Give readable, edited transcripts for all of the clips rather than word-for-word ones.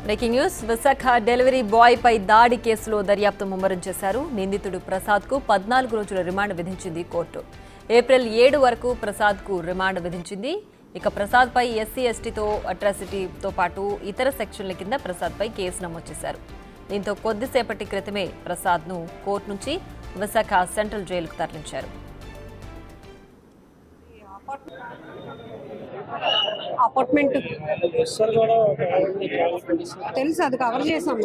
Breaking news. Visakha delivery boy పై దాడి కేసులో దర్యాప్తు ముమ్మరం చేశారు. నిందితుడు ప్రసాద్ కు 14 రోజుల రిమాండ్ విధించింది కోర్టు. ఏప్రిల్ 7 వరకు ప్రసాద్ కు రిమాండ్ విధించింది. ఇక ప్రసాద్ పై ఎస్సీ ఎస్టీతో అట్రాసిటీతో పాటు ఇతర సెక్షన్ల కింద ప్రసాద్ పై కేసు నమోదు చేశారు. దీంతో కొద్దిసేపటి క్రితమే ప్రసాద్ ను కోర్టు నుంచి విశాఖ సెంట్రల్ జైలుకు తరలించారు. అపార్ట్మెంట్ తెలుసు, అది కవర్ చేసాం.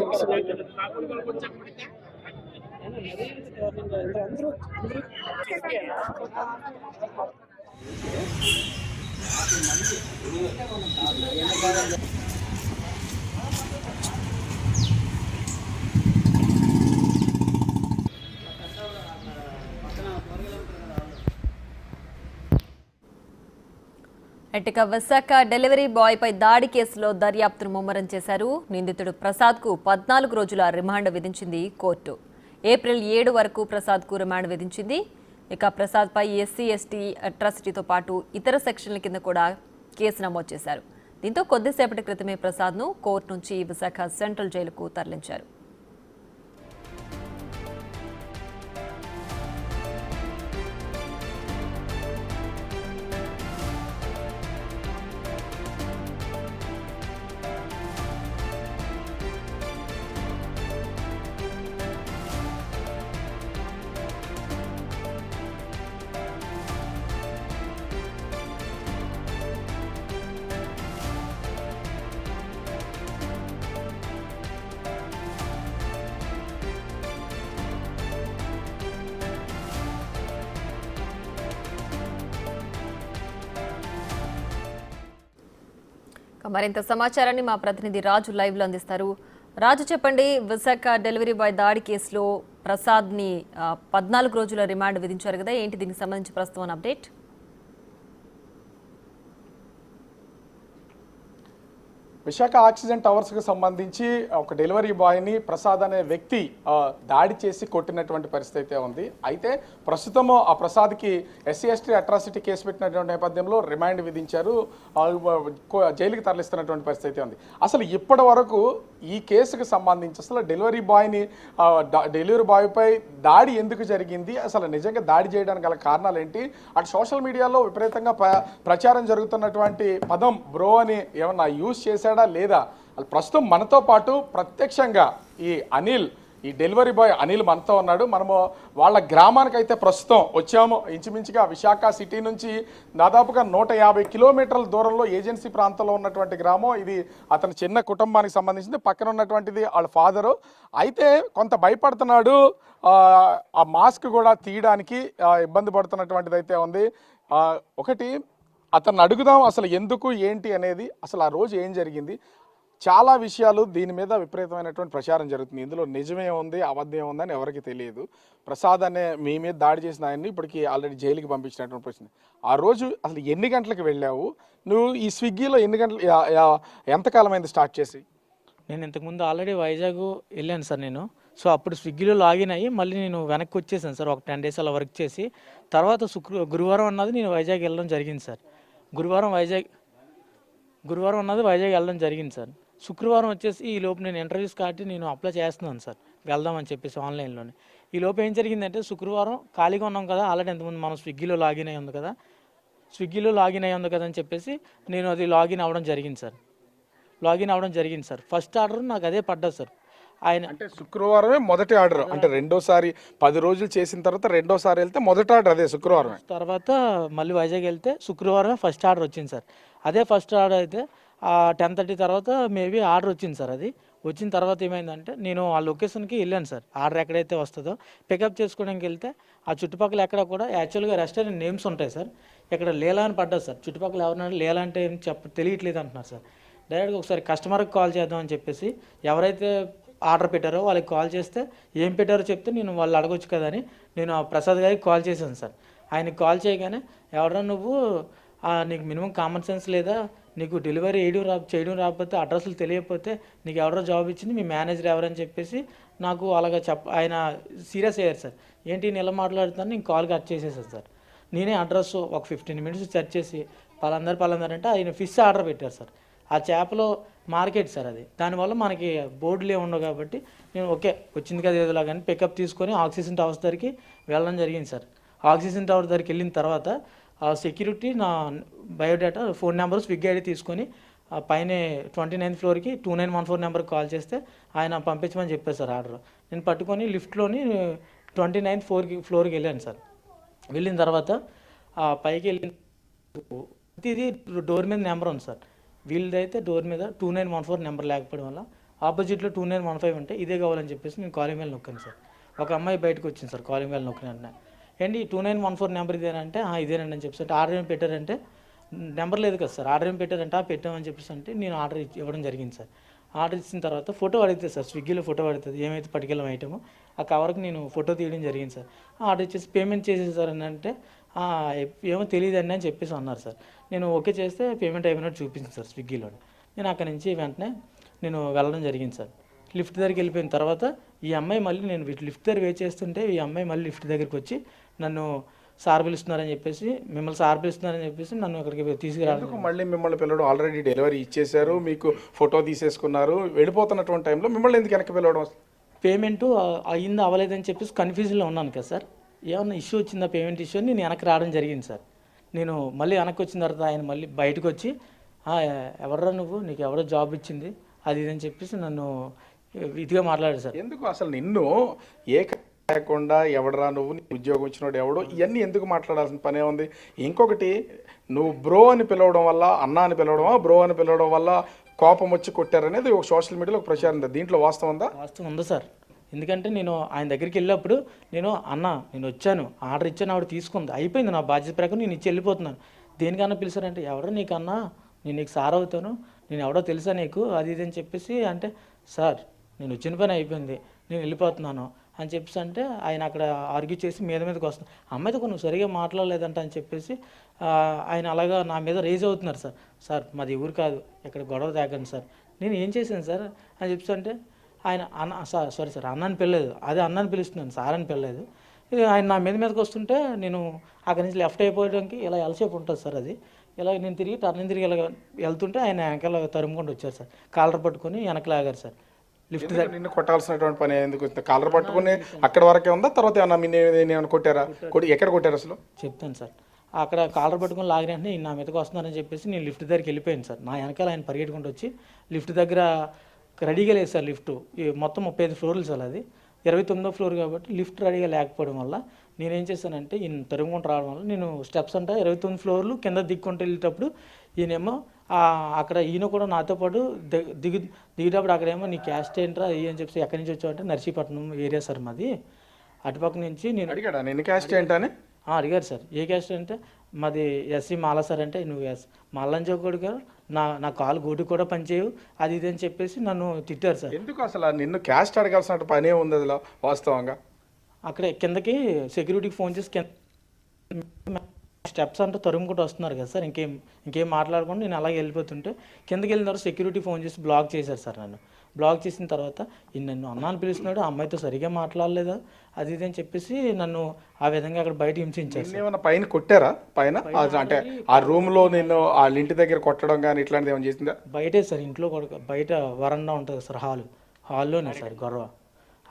ఇక విశాఖ డెలివరీ బాయ్ పై దాడి కేసులో దర్యాప్తును ముమ్మరం చేశారు. నిందితుడు ప్రసాద్ కు 14 రోజుల రిమాండ్ విధించింది కోర్టు. ఏప్రిల్ 7 వరకు ప్రసాద్ కు రిమాండ్ విధించింది. ఇక ప్రసాద్ పై ఎస్సీ ఎస్టీ అట్రాసిటీతో పాటు ఇతర సెక్షన్ల కింద కూడా కేసు నమోదు చేశారు. దీంతో కొద్దిసేపటి క్రితమే ప్రసాద్ ను కోర్టు నుంచి విశాఖ సెంట్రల్ జైలుకు తరలించారు. మరింత సమాచారాన్ని మా ప్రతినిధి రాజు లైవ్ లో అందిస్తారు. రాజు, చెప్పండి, విశాఖ డెలివరీ బాయ్ దాడి కేసులో ప్రసాద్ ని 14 రోజుల రిమాండ్ విధించారు కదా, ఏంటి దీనికి సంబంధించి ప్రస్తుతం అప్డేట్? విశాఖ ఆక్సిజన్ టవర్స్కి సంబంధించి ఒక డెలివరీ బాయ్ని ప్రసాద్ అనే వ్యక్తి దాడి చేసి కొట్టినటువంటి పరిస్థితి అయితే ఉంది. అయితే ప్రస్తుతము ఆ ప్రసాద్కి ఎస్సీ ఎస్టీ అట్రాసిటీ కేసు పెట్టినటువంటి నేపథ్యంలో రిమాండ్ విధించారు, జైలుకి తరలిస్తున్నటువంటి పరిస్థితి అయితే ఉంది. అసలు ఇప్పటి వరకు ఈ కేసుకు సంబంధించి అసలు డెలివరీ బాయ్పై దాడి ఎందుకు జరిగింది, అసలు నిజంగా దాడి చేయడానికి గల కారణాలు ఏంటి, అటు సోషల్ మీడియాలో విపరీతంగా ప్రచారం జరుగుతున్నటువంటి పదం బ్రో అని ఏమన్నా యూజ్ చేశాడా లేదా, ప్రస్తుతం మనతో పాటు ప్రత్యక్షంగా ఈ డెలివరీ బాయ్ అనిల్ మనతో ఉన్నాడు. మనము వాళ్ళ గ్రామానికి అయితే ప్రస్తుతం వచ్చాము. ఇంచుమించుగా విశాఖ సిటీ నుంచి దాదాపుగా 150 కిలోమీటర్ల దూరంలో ఏజెన్సీ ప్రాంతంలో ఉన్నటువంటి గ్రామం ఇది. అతని చిన్న కుటుంబానికి సంబంధించింది, పక్కన ఉన్నటువంటిది వాళ్ళ ఫాదరు. అయితే కొంత భయపడుతున్నాడు, ఆ మాస్క్ కూడా తీయడానికి ఇబ్బంది పడుతున్నటువంటిది అయితే ఉంది. ఒకటి అతన్ని అడుగుదాం అసలు ఎందుకు ఏంటి అనేది, అసలు ఆ రోజు ఏం జరిగింది. చాలా విషయాలు దీని మీద విపరీతమైనటువంటి ప్రచారం జరుగుతుంది. ఇందులో నిజమే ఉంది అబద్ధం ఉందని ఎవరికి తెలియదు. ప్రసాద్ అనే మీ మీద దాడి చేసిన ఆయన్ని ఇప్పటికీ ఆల్రెడీ జైలుకి పంపించినటువంటి ప్రశ్న. ఆ రోజు అసలు ఎన్ని గంటలకు వెళ్ళావు నువ్వు? ఈ స్విగ్గీలో ఎన్ని గంటలు, ఎంతకాలమైంది స్టార్ట్ చేసి? నేను ఇంతకుముందు ఆల్రెడీ వైజాగ్ వెళ్ళాను సార్ నేను. సో అప్పుడు స్విగ్గీలో లాగిన్ అయ్యి మళ్ళీ నేను వెనక్కి వచ్చేసాను సార్. ఒక 10 days అలా వర్క్ చేసి తర్వాత గురువారం అన్నది నేను వైజాగ్ వెళ్ళడం జరిగింది సార్. గురువారం అన్నది వైజాగ్ వెళ్ళడం జరిగింది సార్. శుక్రవారం వచ్చేసి ఈ లోపు నేను ఇంటర్వ్యూస్ కాబట్టి నేను అప్లై చేస్తున్నాను సార్, వెళ్దామని చెప్పేసి ఆన్లైన్లోనే. ఈ లోపు ఏం జరిగిందంటే శుక్రవారం ఖాళీగా ఉన్నాం కదా, ఆల్రెడీ ఎంతమంది మనం స్విగ్గీలో లాగిన్ అయ్యి ఉంది కదా అని చెప్పేసి నేను అది లాగిన్ అవ్వడం జరిగింది సార్. ఫస్ట్ ఆర్డర్ నాకు అదే పడ్డది సార్. ఆయన అంటే శుక్రవారమే మొదటి ఆర్డర్, అంటే రెండోసారి 10 రోజులు చేసిన తర్వాత రెండోసారి వెళ్తే మొదటి ఆర్డర్ అదే శుక్రవారం. తర్వాత మళ్ళీ వైజాగ్ వెళ్తే శుక్రవారమే ఫస్ట్ ఆర్డర్ వచ్చింది సార్. అదే ఫస్ట్ ఆర్డర్ అయితే 10:30 తర్వాత మేబీ ఆర్డర్ వచ్చింది సార్. అది వచ్చిన తర్వాత ఏమైందంటే నేను ఆ లొకేషన్కి వెళ్ళాను సార్. ఆర్డర్ ఎక్కడైతే వస్తుందో పికప్ చేసుకోవడానికి వెళ్తే ఆ చుట్టుపక్కల ఎక్కడ కూడా యాక్చువల్గా రెస్టారెంట్ నేమ్స్ ఉంటాయి సార్. ఇక్కడ లేలా అని పడ్డది సార్. చుట్టుపక్కల ఎవరైనా లేలా అంటే ఏం తెలియట్లేదు అంటున్నారు సార్. డైరెక్ట్గా ఒకసారి కస్టమర్కి కాల్ చేద్దామని చెప్పేసి ఎవరైతే ఆర్డర్ పెట్టారో వాళ్ళకి కాల్ చేస్తే ఏం పెట్టారో చెప్తే నేను వాళ్ళు అడగొచ్చు కదా అని నేను ఆ ప్రసాద్ గారికి కాల్ చేశాను సార్. ఆయనకి కాల్ చేయగానే ఎవరన్నా నువ్వు నీకు మినిమం కామన్ సెన్స్ లేదా, నీకు డెలివరీ చేయడం రాకపోతే అడ్రస్లు తెలియకపోతే నీకు ఎవరో జాబ్ ఇచ్చింది మీ మేనేజర్ ఎవరని చెప్పేసి నాకు అలాగా ఆయన సీరియస్ అయ్యారు సార్. ఏంటి నేను ఎలా మాట్లాడుతాను, నేను కాల్ కట్ చేసేసాను సార్. నేనే అడ్రస్ ఒక 15 minutes సెర్చ్ చేసి పలాందరు అంటే ఆయన ఫిష్ ఆర్డర్ పెట్టారు సార్. ఆ చేపలో మార్కెట్ సార్ అది. దానివల్ల మనకి బోర్డులే ఉండవు కాబట్టి నేను ఓకే వచ్చింది కదా ఏదోలా కానీ పికప్ తీసుకొని ఆక్సిజన్ టవర్స్ దగ్గరికి వెళ్ళడం జరిగింది సార్. ఆక్సిజన్ టవర్ దగ్గరికి వెళ్ళిన తర్వాత ఆ సెక్యూరిటీ నా biodata, phone number, Swiggy ID తీసుకొని ఆ పైన 29th ఫ్లోర్కి 2914 నెంబర్కి కాల్ చేస్తే ఆయన పంపించమని చెప్పారు సార్ ఆర్డర్. నేను పట్టుకొని లిఫ్ట్లోని 29th ఫ్లోర్కి వెళ్ళాను సార్. వెళ్ళిన తర్వాత ఆ పైకి వెళ్ళిన ఇది డోర్ మీద నెంబర్ ఉంది సార్. వీళ్ళదైతే డోర్ మీద 2914 నెంబర్ లేకపోవడం వల్ల ఆపోజిట్లో 2915 ఉంటే ఇదే కావాలని చెప్పేసి నేను కాలింగ్ బెల్ నొక్కాను సార్. ఒక అమ్మాయి బయటకు వచ్చింది సార్ కాలింగ్ బెల్ నొక్కిన వెంటనే. ఏంటి 2914 నెంబర్ ఇదేనంటే ఇదేనండి అని చెప్పేసి ఆర్డర్ ఏం పెట్టారంటే నెంబర్ లేదు కదా సార్, ఆర్డర్ ఏం పెట్టారంటే పెట్టామని చెప్పేసి అంటే నేను ఆర్డర్ ఇవ్వడం జరిగింది సార్. ఆర్డర్ ఇచ్చిన తర్వాత ఫోటో అడుగుతుంది సార్, స్విగ్గీలో ఫోటో అడుగుతుంది ఏమైతే పట్టుకెళ్ళం ఐటమ్ ఆ కవర్కి నేను ఫోటో తీయడం జరిగింది సార్. ఆర్డర్ ఇచ్చేసి పేమెంట్ చేసేసారని అంటే ఏమో తెలియదండి అని చెప్పేసి అన్నారు సార్. నేను ఓకే చేస్తే పేమెంట్ అయిపోయినట్టు చూపించింది సార్ స్విగ్గీలో. నేను అక్కడి నుంచి వెంటనే నేను వెళ్ళడం జరిగింది సార్. లిఫ్ట్ దగ్గరికి వెళ్ళిపోయిన తర్వాత ఈ అమ్మాయి మళ్ళీ నేను లిఫ్ట్ దగ్గర వెయిట్ చేస్తుంటే ఈ అమ్మాయి మళ్ళీ లిఫ్ట్ దగ్గరికి వచ్చి నన్ను సార్ పిలుస్తున్నారని చెప్పేసి మిమ్మల్ని సార్ పిలుస్తున్నారని చెప్పేసి నన్ను అక్కడికి తీసుకురావడం. మళ్ళీ మిమ్మల్ని పిలవడం, ఆల్రెడీ డెలివరీ ఇచ్చేశారు, మీకు ఫోటో తీసేసుకున్నారు, వెళ్ళిపోతున్నటువంటి టైంలో మిమ్మల్ని ఎందుకు వెనక్కి పిలవడం? పేమెంట్ అయ్యింది అవ్వలేదని చెప్పేసి కన్ఫ్యూజన్లో ఉన్నాను కదా సార్. ఏమన్నా ఇష్యూ వచ్చిందా పేమెంట్ ఇష్యూ అని నేను వెనక్కి రావడం జరిగింది సార్. నేను మళ్ళీ వెనక్కి వచ్చిన తర్వాత ఆయన మళ్ళీ బయటకు వచ్చి ఎవర్రా నువ్వు, నీకు ఎవరో జాబ్ ఇచ్చింది అది ఇది అని చెప్పేసి నన్ను ఇదిగా మాట్లాడారు సార్. ఎందుకు అసలు నిన్ను లేకుండా ఎవడరా నువ్వు, నీ ఉద్యోగం ఇచ్చినోడు ఎవడో, ఇవన్నీ ఎందుకు మాట్లాడాల్సిన పనే ఉంది? ఇంకొకటి, నువ్వు బ్రో అని పిలవడం వల్ల, అన్న అని పిలవడమా, బ్రో అని పిలవడం వల్ల కోపం వచ్చి కొట్టారనేది ఒక సోషల్ మీడియాలో ఒక ప్రచారం ఉంది. దీంట్లో వాస్తవం ఉందా? వాస్తవం ఉంది సార్. ఎందుకంటే నేను ఆయన దగ్గరికి వెళ్ళినప్పుడు నేను వచ్చాను, ఆర్డర్ ఇచ్చాను, ఆవిడ తీసుకుంది, అయిపోయింది, నా బాధ్యత ప్రకారం నేను ఇచ్చి వెళ్ళిపోతున్నాను. దేనికన్నా పిలిచారంటే ఎవడో నీకన్నా, నేను నీకు సార్ అవుతాను, నేను ఎవడో తెలుసా నీకు అది ఇది అని చెప్పేసి అంటే సార్ నేను వచ్చిన పని అయిపోయింది, నేను వెళ్ళిపోతున్నాను అని చెప్పేసి అంటే ఆయన అక్కడ ఆర్గ్యూ చేసి మీదకి వస్తుంది. అమ్మాయితో నువ్వు సరిగా మాట్లాడలేదంట అని చెప్పేసి ఆయన అలాగా నా మీద రేజ్ అవుతున్నారు సార్. సార్ మాది ఊరు కాదు, ఇక్కడ గొడవ తాగండి సార్. నేను ఏం చేశాను సార్ అని చెప్పేసి అంటే ఆయన సారీ సార్ అన్నాన్ని పిల్లలేదు, అదే అన్నాన్ని పిలుస్తున్నాను, సార్ అని పిల్లలేదు. ఆయన నా మీదకి వస్తుంటే నేను అక్కడి నుంచి లెఫ్ట్ అయిపోవడానికి ఇలా ఎలసేపు ఉంటుంది సార్. అది ఇలా నేను టర్నింగ్ తిరిగి ఇలా వెళ్తుంటే ఆయన వెనకాల తరుముకుంటూ వచ్చారు సార్. కాలర్ పట్టుకొని వెనక లాగారు సార్. లిఫ్ట్ దగ్గర నిన్ను కొట్టాల్సినటువంటి పని ఎందుకు? కాలర్ పట్టుకుని అక్కడ వరకే ఉందా, తర్వాత ఏమన్నా కొట్టారా? ఎక్కడ కొట్టారు అసలు? చెప్తాను సార్. అక్కడ కాలర్ పట్టుకొని లాగిన వెంటనే నా మీదకి వస్తున్నారని చెప్పేసి నేను లిఫ్ట్ దగ్గరికి వెళ్ళిపోయాను సార్. నా వెనకాల ఆయన పరిగెట్టుకుంటూ వచ్చి లిఫ్ట్ దగ్గర రెడీగా లేదు సార్. లిఫ్ట్ మొత్తం 35 ఫ్లోర్లు సార్, అది 29వ ఫ్లోర్ కాబట్టి లిఫ్ట్ రెడీగా లేకపోవడం వల్ల నేనేం చేశానంటే ఈయన తరుముకుంటూ రావడం వల్ల నేను స్టెప్స్ అంటే 29 ఫ్లోర్లు కింద దిక్కుంటూ వెళ్ళేటప్పుడు ఈయనేమో అక్కడ ఈయన కూడా నాతో పాటు దిగేటప్పుడు అక్కడేమో నీ క్యాస్ట్ ఏంట్రా అని చెప్పి ఎక్కడి నుంచి వచ్చావు అంటే నర్సీపట్నం ఏరియా సార్ మాది. అటుపక్క నుంచి నేను అడిగాడా నేను క్యాస్ట్ ఏంటని? అడిగారు సార్. ఏ క్యాస్ట్ అంటే మాది ఎస్సీ మాల సార్ అంటే నువ్వు మాలంజో కొడుకు, నా కాలు గోటు కూడా పనిచేయవు అది ఇది అని చెప్పేసి నన్ను తిట్టారు సార్. ఎందుకు అసలు నిన్ను క్యాస్ట్ అడగాల్సిన పనే ఉంది అదిలో వాస్తవంగా? అక్కడే కిందకి సెక్యూరిటీకి ఫోన్ చేసి స్టెప్స్ అంటే తరుముకుంటూ వస్తున్నారు కదా సార్, ఇంకేం మాట్లాడకుండా నేను అలాగే వెళ్ళిపోతుంటే కిందకి వెళ్ళిన తర్వాత సెక్యూరిటీ ఫోన్ చేసి బ్లాక్ చేశారు సార్. నన్ను బ్లాక్ చేసిన తర్వాత నన్ను అన్నాను పిలుస్తున్నాడు, అమ్మాయితో సరిగా మాట్లాడలేదా అది ఇది అని చెప్పేసి నన్ను ఆ విధంగా అక్కడ బయట హింసించారు. ఏమన్నా పైన కొట్టారా? పైన అంటే ఆ రూమ్ లో నేను వాళ్ళ ఇంటి దగ్గర కొట్టడం కానీ ఇట్లాంటిది ఏమైనా చేసిందా? బయటే సార్, ఇంట్లో బయట వరండా ఉంటుంది సార్, హాల్లోనే సార్ గొడవ.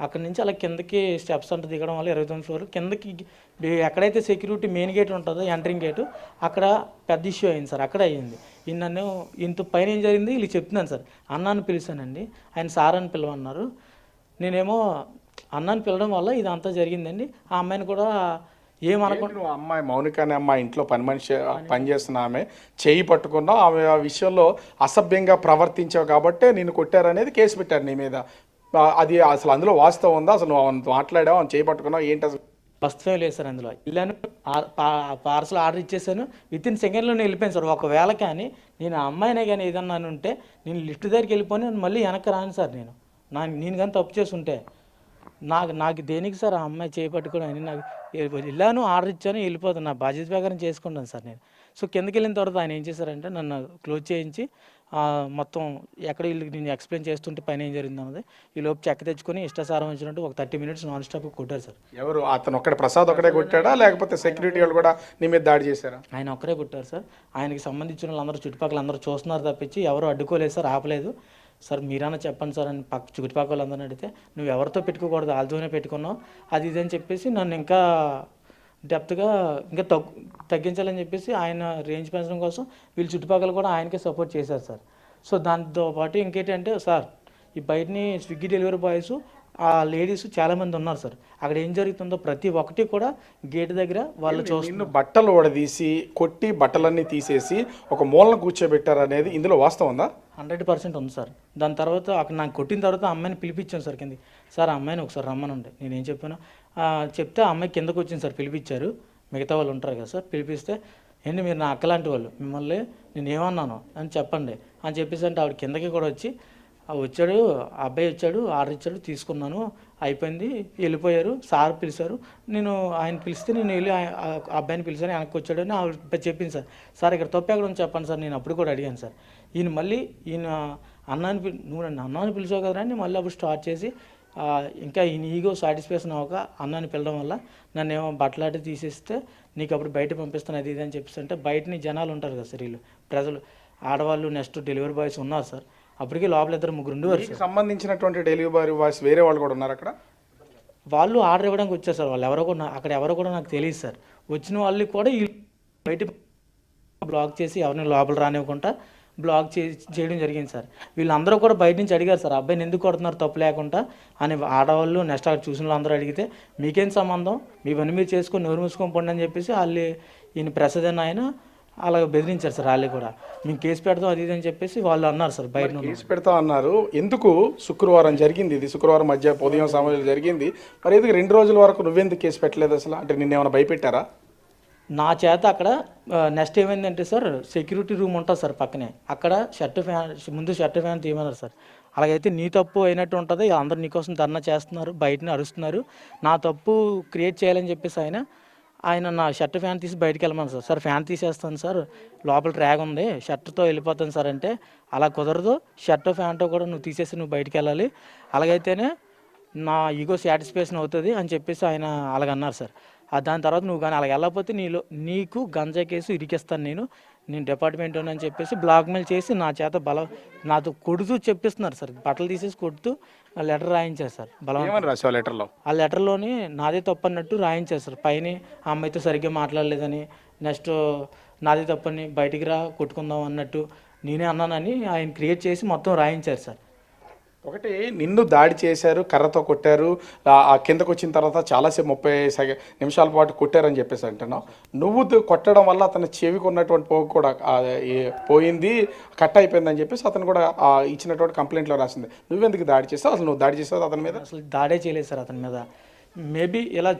అక్కడి నుంచి అలా కిందకి స్టెప్స్ అంటే దిగడం వల్ల 29 ఫ్లోర్ కిందకి ఎక్కడైతే సెక్యూరిటీ మెయిన్ గేట్ ఉంటుందో ఎంట్రింగ్ గేటు అక్కడ పెద్ద ఇష్యూ అయింది సార్. అక్కడ అయ్యింది. నన్ను ఇంత పైన ఏం జరిగింది వీళ్ళు చెప్తున్నాను సార్. అన్నాన్ని పిలిచానండి, ఆయన సార్ అని పిలవన్నారు. నేనేమో అన్నాన్ని పిలవడం వల్ల ఇది అంతా జరిగిందండి. ఆ అమ్మాయిని కూడా ఏమనుకుంటున్నావు? అమ్మాయి మౌనిక అనే అమ్మాయి ఇంట్లో పనిచేస్తున్న ఆమె చేయి పట్టుకున్నావు, ఆమె ఆ విషయంలో అసభ్యంగా ప్రవర్తించావు కాబట్టే నేను కొట్టారనేది కేసు పెట్టారు నీ మీద. అది అసలు అందులో వాస్తవం ఉందా? అసలు నువ్వు మాట్లాడావు, అని చేయి పట్టుకున్నావు, ఏంటి అసలు? వాస్తవం లేదు సార్. అందులో వెళ్ళాను, పార్సల్ ఆర్డర్ ఇచ్చేసాను, వితిన్ సెకండ్లో నేను వెళ్ళిపోయాను సార్. ఒకవేళ కానీ నేను ఆ అమ్మాయినే కానీ ఏదన్నా ఉంటే నేను లిఫ్ట్ దగ్గరికి వెళ్ళిపోయి మళ్ళీ వెనక్కి రాను సార్. నేను కానీ తప్పు చేసి ఉంటే నాకు దేనికి సార్ ఆ అమ్మాయి చేపట్టుకోవడం అని నాకు వెళ్ళాను, ఆర్డర్ ఇచ్చాను, వెళ్ళిపోతాను, నా బాధ్యత ప్రకారం చేసుకుంటాను సార్ నేను. సో కిందకి వెళ్ళిన తర్వాత ఆయన ఏం చేశారంటే నన్ను క్లోజ్ చేయించి మొత్తం ఎక్కడ వీళ్ళకి నేను ఎక్స్ప్లెయిన్ చేస్తుంటే పైన ఏం జరిగింది అన్నది ఈ లోపు చెక్క తెచ్చుకొని ఇష్టాసారం వచ్చినట్టు ఒక 30 minutes నాన్ స్టాప్ కొట్టారు సార్. ఎవరు అతను ఒక్కడే ప్రసాద్ ఒక్కడే కొట్టాడా లేకపోతే సెక్యూరిటీ వాళ్ళు కూడా నీ మీద దాడి చేశారా? ఆయన ఒక్కరే కొట్టారు సార్. ఆయనకి సంబంధించిన వాళ్ళందరూ చుట్టుపక్కల అందరూ చూస్తున్నారు తప్పించి ఎవరు అడ్డుకోలేదు సార్, ఆపలేదు. సార్ మీరన్నా చెప్పండి సార్ అని చుట్టుపక్కల వాళ్ళందరినీ అడిగితే నువ్వు ఎవరితో పెట్టుకోకూడదు, వాళ్ళతోనే పెట్టుకున్నావు అది ఇది అని చెప్పేసి నన్ను ఇంకా డెప్త్గా ఇంకా తగ్గించాలని చెప్పేసి ఆయన రేంజ్ పెంచడం కోసం వీళ్ళు చుట్టుపక్కల కూడా ఆయనకే సపోర్ట్ చేశారు సార్. సో దాంతో పాటు ఇంకేంటంటే సార్ ఈ బయటని స్విగ్గీ డెలివరీ బాయ్స్ ఆ లేడీస్ చాలామంది ఉన్నారు సార్. అక్కడ ఏం జరుగుతుందో ప్రతి ఒక్కటి కూడా గేట్ దగ్గర వాళ్ళు నిన్ను బట్టలు ఓడదీసి కొట్టి బట్టలన్నీ తీసేసి ఒక మూలన కూర్చోబెట్టారు అనేది ఇందులో వాస్తవం ఉందా? 100% ఉంది సార్. దాని తర్వాత అక్కడ నాకు కొట్టిన తర్వాత అమ్మాయిని పిలిపించాను సార్ కింద. సార్ ఆ అమ్మాయిని ఒకసారి రమ్మనండి, నేనేం చెప్పాను చెప్తే ఆ అమ్మాయి కిందకు వచ్చింది సార్. పిలిపించారు, మిగతా వాళ్ళు ఉంటారు కదా సార్, పిలిపిస్తే ఏంటి మీరు నా అక్కలాంటి వాళ్ళు, మిమ్మల్ని నేను ఏమన్నాను అని చెప్పండి అని చెప్పేసి అంటే ఆవిడ కిందకి కూడా వచ్చి వచ్చాడు, ఆ అబ్బాయి వచ్చాడు, ఆర్డర్ ఇచ్చాడు, తీసుకున్నాను, అయిపోయింది, వెళ్ళిపోయారు. సార్ పిలిచారు, నేను ఆయన పిలిస్తే నేను వెళ్ళి ఆ అబ్బాయిని పిలిచాను, వెనక్కి వచ్చాడని ఆవిడ చెప్పింది సార్. సార్ ఇక్కడ తప్పు ఎక్కడ ఉంది చెప్పండి సార్, నేను అప్పుడు కూడా అడిగాను సార్. ఈయన అన్నాన్ని నువ్వు నన్ను అన్నాన్ని పిలిచావు కదరా అని మళ్ళీ అప్పుడు స్టార్ట్ చేసి ఇంకా ఈయన ఈగో సాటిస్ఫాక్షన్ అవ్వక అన్నాన్ని పిలవడం వల్ల నన్ను ఏమో బట్టలాంటి తీసేస్తే నీకు అప్పుడు బయట పంపిస్తాను అది ఇది అని చెప్పేసి అంటే బయటని జనాలు ఉంటారు కదా సార్, వీళ్ళు ప్రజలు ఆడవాళ్ళు నెక్స్ట్ డెలివరీ బాయ్స్ ఉన్నారు సార్. అప్పటికే లోపల 2-3 ఉండేవారు. సంబంధించినటువంటి డెలివరీ బాయ్స్ వేరే వాళ్ళు కూడా ఉన్నారు అక్కడ. వాళ్ళు ఆర్డర్ ఇవ్వడానికి వచ్చారు సార్. వాళ్ళు ఎవరో కూడా అక్కడ ఎవరో కూడా నాకు తెలియదు సార్. వచ్చిన వాళ్ళకి కూడా బయట బ్లాక్ చేసి ఎవరిని లోపల రానివ్వకుండా బ్లాక్ చేయడం జరిగింది సార్. వీళ్ళందరూ కూడా బయట నుంచి అడిగారు సార్ అబ్బాయిని ఎందుకు కొడుతున్నారు తప్పు లేకుండా అని. ఆడవాళ్ళు నెక్స్ట్ అక్కడ చూసిన వాళ్ళు అందరూ అడిగితే మీకేం సంబంధం, మీ పని మీరు చేసుకొని నోరు మూసుకొని పండి అని చెప్పేసి వాళ్ళు ఈయన ప్రసాద్ అని ఆయన అలా బెదిరించారు సార్. వాళ్ళు కూడా మేము కేసు పెడతాం అది ఇది అని చెప్పేసి వాళ్ళు అన్నారు సార్. బయట కేసు పెడతా అన్నారు. ఎందుకు శుక్రవారం జరిగింది ఇది, శుక్రవారం మధ్య ఉదయం సమయంలో జరిగింది, మరి ఎందుకు 2 రోజుల వరకు నువ్వెందుకు కేసు పెట్టలేదు అసలు? అంటే నిన్నేమైనా భయపెట్టారా? నా చేత అక్కడ నెక్స్ట్ ఏమైందంటే సార్ సెక్యూరిటీ రూమ్ ఉంటుంది సార్ పక్కనే, అక్కడ ముందు షర్ట్ ఫ్యాన్ తీయమన్నారు సార్. అలాగైతే నీ తప్పు అయినట్టు ఉంటుంది, అందరు నీకోసం ధర్నా చేస్తున్నారు, బయటని అరుస్తున్నారు, నా తప్పు క్రియేట్ చేయాలని చెప్పేసి ఆయన నా షర్ట్ ఫ్యాన్ తీసి బయటకు వెళ్ళమన్నారు సార్. సార్ ఫ్యాన్ తీసేస్తాను సార్, లోపల ట్రాగ్ ఉంది, షర్ట్తో వెళ్ళిపోతాను సార్ అంటే అలా కుదరదు, షర్ట్ ఫ్యాన్తో కూడా నువ్వు తీసేసి నువ్వు బయటికి వెళ్ళాలి, అలాగైతేనే నా ఈగో సాటిస్ఫాక్షన్ అవుతుంది అని చెప్పేసి ఆయన అలాగన్నారు సార్. దాని తర్వాత నువ్వు కానీ అలా వెళ్ళకపోతే నీకు గంజా కేసు ఇరికిస్తాను నేను డిపార్ట్మెంట్ అని చెప్పేసి బ్లాక్మెయిల్ చేసి నా చేత నాతో కొడుతూ చెప్పిస్తున్నారు సార్. బట్టలు తీసేసి కొడుతూ లెటర్ రాయించారు సార్. లెటర్లో ఆ లెటర్లోని నాదే తప్పు అన్నట్టు రాయించారు సార్. పైన ఆ అమ్మాయితో సరిగ్గా మాట్లాడలేదని, నెక్స్ట్ నాదే తప్పని, బయటికి రా కొట్టుకుందాం అన్నట్టు నేనే అన్నానని ఆయన క్రియేట్ చేసి మొత్తం రాయించారు సార్. ఒకటి నిన్ను దాడి చేశారు, కర్రతో కొట్టారు, ఆ కిందకు వచ్చిన తర్వాత చాలాసేపు 30 నిమిషాల పాటు కొట్టారని చెప్పేసి అంటున్నావు. నువ్వు కొట్టడం వల్ల అతని చెవికి ఉన్నటువంటి పోగు కూడా పోయింది, కట్ అయిపోయిందని చెప్పేసి అతను కూడా ఇచ్చినటువంటి కంప్లైంట్లో రాసింది. నువ్వెందుకు దాడి చేస్తావు అసలు? నువ్వు దాడి చేస్తావు అతని మీద? అసలు దాడే చేయలేదు సార్ అతని మీద. మేబీ ఇలా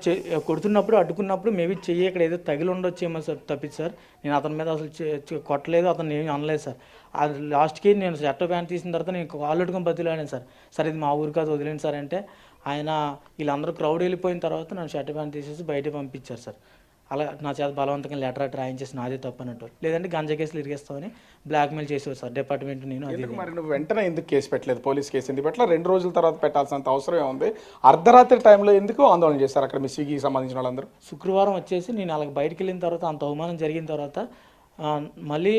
కొడుతున్నప్పుడు అడ్డుకున్నప్పుడు మేబీ చెయ్యి ఇక్కడ ఏదో తగిలి ఉండొచ్చేమో సార్ తప్పించి సార్. నేను అతని మీద అసలు కొట్టలేదు, అతను ఏమీ అనలేదు సార్. అది లాస్ట్కి నేను షర్ట్ ప్యాంట్ తీసిన తర్వాత నేను కాళ్ళు పెట్టుకొని బతిలాడాను సార్. సార్ ఇది మా ఊరు కాదు వదిలేండి సార్ అంటే ఆయన వీళ్ళందరూ క్రౌడ్ వెళ్ళిపోయిన తర్వాత నన్ను షర్ట్ ప్యాంట్ తీసేసి బయట పంపించారు సార్. అలా నా చేత బలవంతంగా లెటర్ రాయించేసి నాదే తప్పు అన్నట్టు, లేదంటే గంజా కేసులు ఇరిగేస్తామని బ్లాక్మెయిల్ చేసేవారు సార్ డిపార్ట్మెంట్. నేను అది మరి నువ్వు వెంటనే ఎందుకు కేసు పెట్టలేదు, పోలీస్ కేసు ఎందుకు పెట్టలేదు? 2 రోజుల తర్వాత పెట్టాల్సినంత అవసరమే ఉంది. అర్ధరాత్రి టైంలో ఎందుకు ఆందోళన చేస్తారు అక్కడ మీ స్విగ్గీకి సంబంధించిన వాళ్ళందరూ? శుక్రవారం వచ్చేసి నేను అలాగ బయటకు వెళ్ళిన తర్వాత అంత అవమానం జరిగిన తర్వాత మళ్ళీ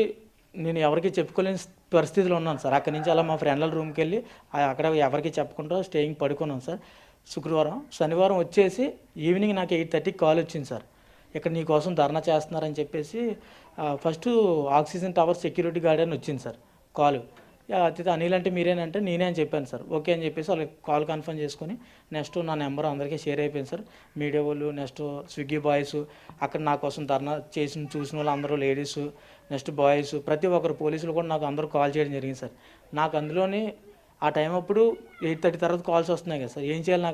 నేను ఎవరికి చెప్పుకోలేని పరిస్థితిలో ఉన్నాను సార్. అక్కడి నుంచి అలా మా ఫ్రెండ్ల రూమ్కి వెళ్ళి అక్కడ ఎవరికి చెప్పకుండా స్టేయింగ్ పడుకున్నాను సార్ శుక్రవారం. శనివారం వచ్చేసి ఈవినింగ్ నాకు 8:30కి కాల్ వచ్చింది సార్, ఇక్కడ నీ కోసం ధర్నా చేస్తున్నారని చెప్పేసి. First oxygen tower security guard అని వచ్చింది సార్ కాల్. అయితే అనిల్ అంటే మీరేనంటే నేనే అని చెప్పాను సార్. ఓకే అని చెప్పేసి వాళ్ళకి కాల్ కన్ఫర్మ్ చేసుకొని నెక్స్ట్ నా నెంబర్ అందరికీ షేర్ అయిపోయింది సార్. మీడియా వాళ్ళు, నెక్స్ట్ స్విగ్గీ బాయ్స్, అక్కడ నా కోసం ధర్నా చూసిన వాళ్ళు అందరూ లేడీస్, నెక్స్ట్ బాయ్స్, ప్రతి ఒక్కరు పోలీసులు కూడా నాకు అందరూ కాల్ చేయడం జరిగింది సార్. నాకు అందులోని ఆ టైం అప్పుడు 8:30 తర్వాత కాల్స్ వస్తున్నాయి కదా సార్, ఏం చేయాలి నాకు